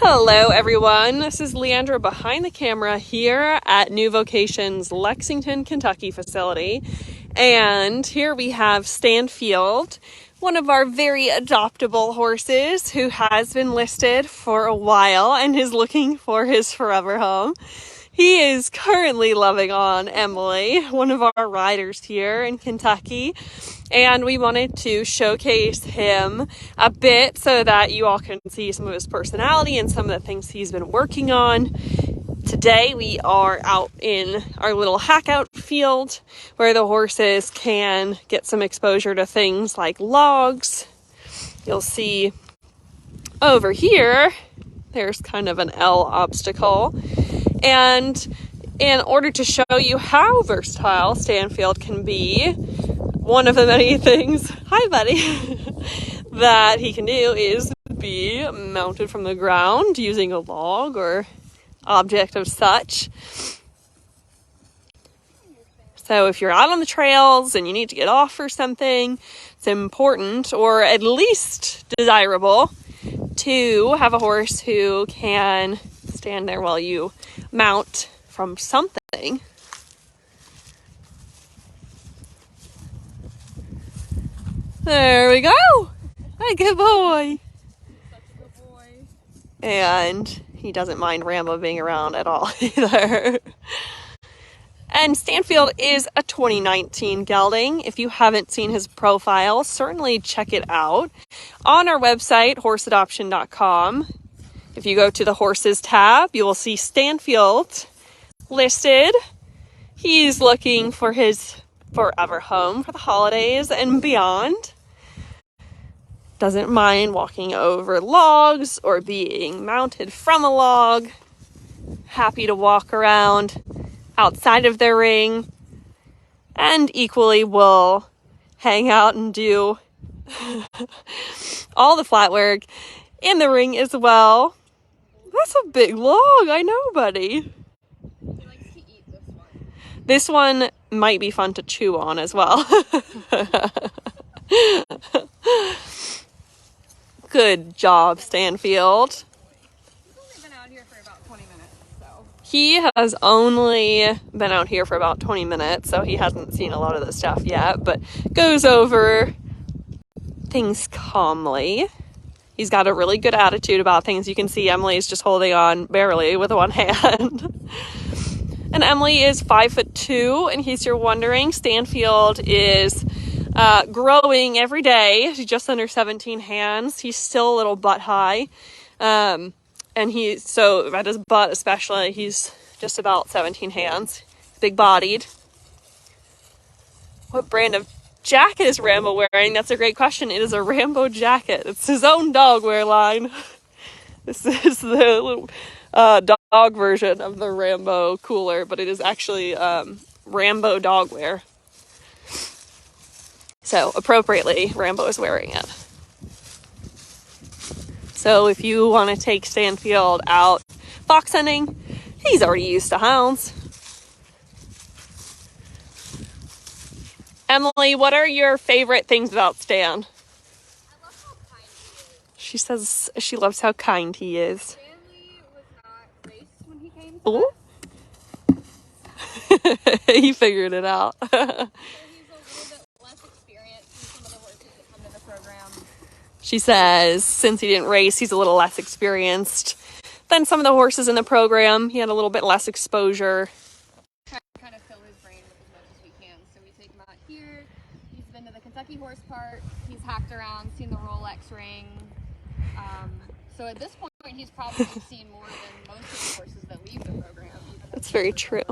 Hello everyone, this is Leandra behind the camera here at New Vocations Lexington, Kentucky facility. And here we have Stanfield, one of our very adoptable horses who has been listed for a while and is looking for his forever home. He is currently loving on Emily, one of our riders here in Kentucky, and we wanted to showcase him a bit so that you all can see some of his personality and some of the things he's been working on. Today we are out in our little hack out field where the horses can get some exposure to things like logs. You'll see over here, there's kind of an L obstacle. And in order to show you how versatile Stanfield can be, one of the many things, hi buddy, that he can do is be mounted from the ground using a log or object of such. So if you're out on the trails and you need to get off or something, it's important, or at least desirable, to have a horse who can stand there while you mount from something. There we go. Hey, good boy. Such a good boy. And he doesn't mind Rambo being around at all either. And Stanfield is a 2019 gelding. If you haven't seen his profile, certainly check it out on our website, horseadoption.com. If you go to the horses tab, you will see Stanfield listed. He's looking for his forever home for the holidays and beyond. Doesn't mind walking over logs or being mounted from a log. Happy to walk around outside of their ring. And equally will hang out and do all the flat work in the ring as well. That's a big log, I know, buddy. He likes to eat this one. This one might be fun to chew on as well. Good job, Stanfield. He's only been out here for about 20 minutes, so. He has only been out here for about 20 minutes, so he hasn't seen a lot of the stuff yet, but goes over things calmly. He's got a really good attitude about things. You can see Emily's just holding on barely with one hand. And Emily is 5'2", in case you're wondering. Stanfield is growing every day. He's just under 17 hands. He's still a little butt high. And so at his butt especially, he's just about 17 hands. Big bodied. What brand of jacket is Rambo wearing? That's a great question. It is a Rambo jacket. It's his own dog wear line. This is the dog version of the Rambo cooler, but it is actually Rambo dog wear. So appropriately, Rambo is wearing it. So if you want to take Stanfield out fox hunting, he's already used to hounds. Emily, what are your favorite things about Stan? I love how kind he is. She says she loves how kind he is. Stanley was not raced when he came to us. He figured it out. So he's a little bit less experienced than some of the horses that come to the program. She says since he didn't race, he's a little less experienced than some of the horses in the program. He had a little bit less exposure. Kind of fill his brain with as much as we can. So we take him out here. He's been to the Kentucky Horse Park. He's hacked around, seen the Rolex ring. So at this point, he's probably seen more than most of the horses that leave the program. That's very true.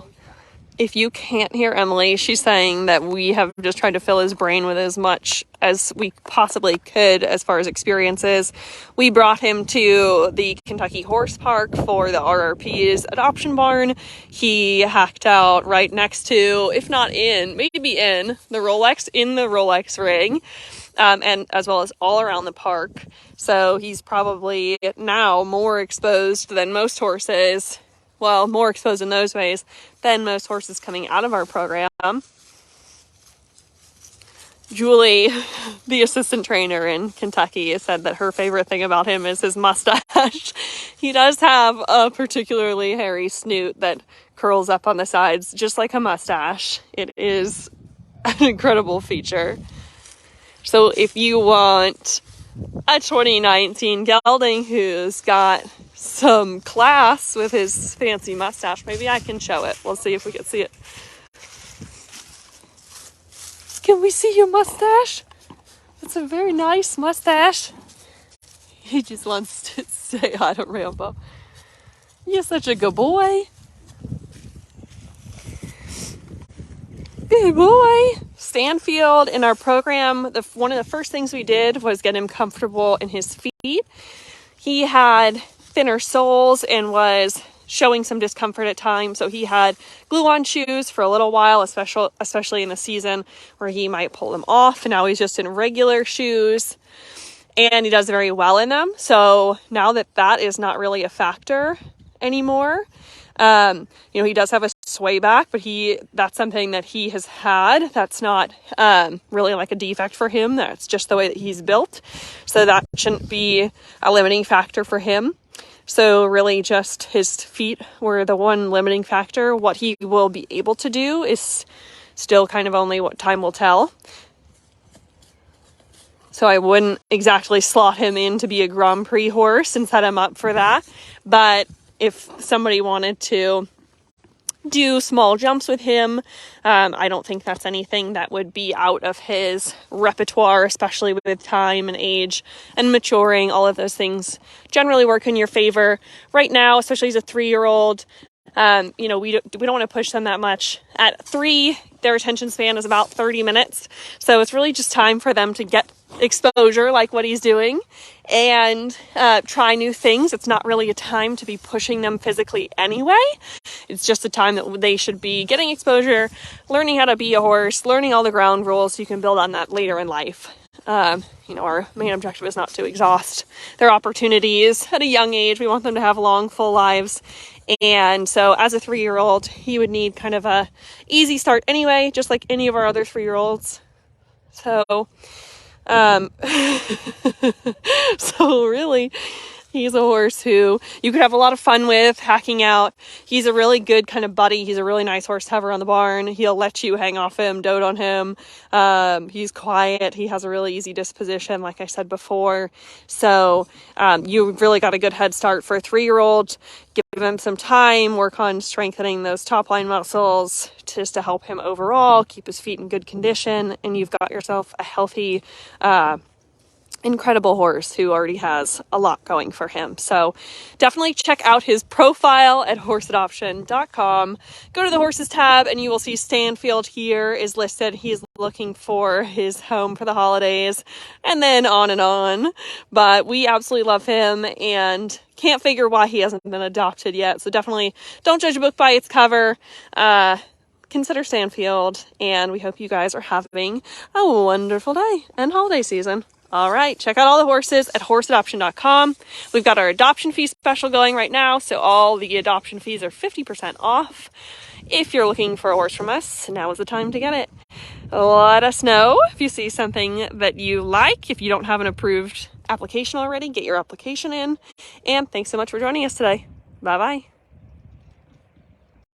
If you can't hear Emily, she's saying that we have just tried to fill his brain with as much as we possibly could as far as experiences. We brought him to the Kentucky Horse Park for the RRP's adoption barn. He hacked out right next to, if not in, maybe in the Rolex ring, and as well as all around the park. So he's probably now more exposed than most horses. Well, more exposed in those ways than most horses coming out of our program. Julie, the assistant trainer in Kentucky, said that her favorite thing about him is his mustache. He does have a particularly hairy snoot that curls up on the sides, just like a mustache. It is an incredible feature. So if you want a 2019 gelding who's got some class with his fancy mustache, maybe I can show it. We'll see if we can see it. Can we see your mustache? It's a very nice mustache. He just wants to say hi to Rambo. You're such a good boy. Good boy. Stanfield, in our program, one of the first things we did was get him comfortable in his feet. He had thinner soles and was showing some discomfort at times, so he had glue-on shoes for a little while, especially in the season where he might pull them off, and now he's just in regular shoes, and he does very well in them. So now that is not really a factor anymore. He does have a sway back, but that's something that he has had. That's not really like a defect for him. That's just the way that he's built. So that shouldn't be a limiting factor for him. So really just his feet were the one limiting factor. What he will be able to do is still kind of only what time will tell. So I wouldn't exactly slot him in to be a Grand Prix horse and set him up for that. But if somebody wanted to do small jumps with him, I don't think that's anything that would be out of his repertoire, especially with time and age and maturing. All of those things generally work in your favor. Right now, especially as a 3-year-old, we don't want to push them that much. At 3, their attention span is about 30 minutes. So it's really just time for them to get exposure like what he's doing and try new things. It's not really a time to be pushing them physically anyway. It's just a time that they should be getting exposure, learning how to be a horse, learning all the ground rules, so you can build on that later in life. Our main objective is not to exhaust their opportunities at a young age. We want them to have long, full lives. And so as a 3-year-old, he would need kind of a easy start anyway, just like any of our other 3-year-olds. So really, he's a horse who you could have a lot of fun with, hacking out. He's a really good kind of buddy. He's a really nice horse to have around the barn. He'll let you hang off him, dote on him. He's quiet. He has a really easy disposition, like I said before. So you've really got a good head start for a 3-year-old. Give him some time, work on strengthening those top line muscles just to help him overall, keep his feet in good condition, and you've got yourself a healthy, incredible horse who already has a lot going for him. So definitely check out his profile at horseadoption.com. Go to the horses tab and you will see Stanfield here is listed. He's looking for his home for the holidays, and then on and on. But we absolutely love him and can't figure why he hasn't been adopted yet. So definitely don't judge a book by its cover. Consider Stanfield, and we hope you guys are having a wonderful day and holiday season. All right, check out all the horses at horseadoption.com. We've got our adoption fee special going right now, so all the adoption fees are 50% off. If you're looking for a horse from us, now is the time to get it. Let us know if you see something that you like. If you don't have an approved application already, get your application in. And thanks so much for joining us today. Bye-bye.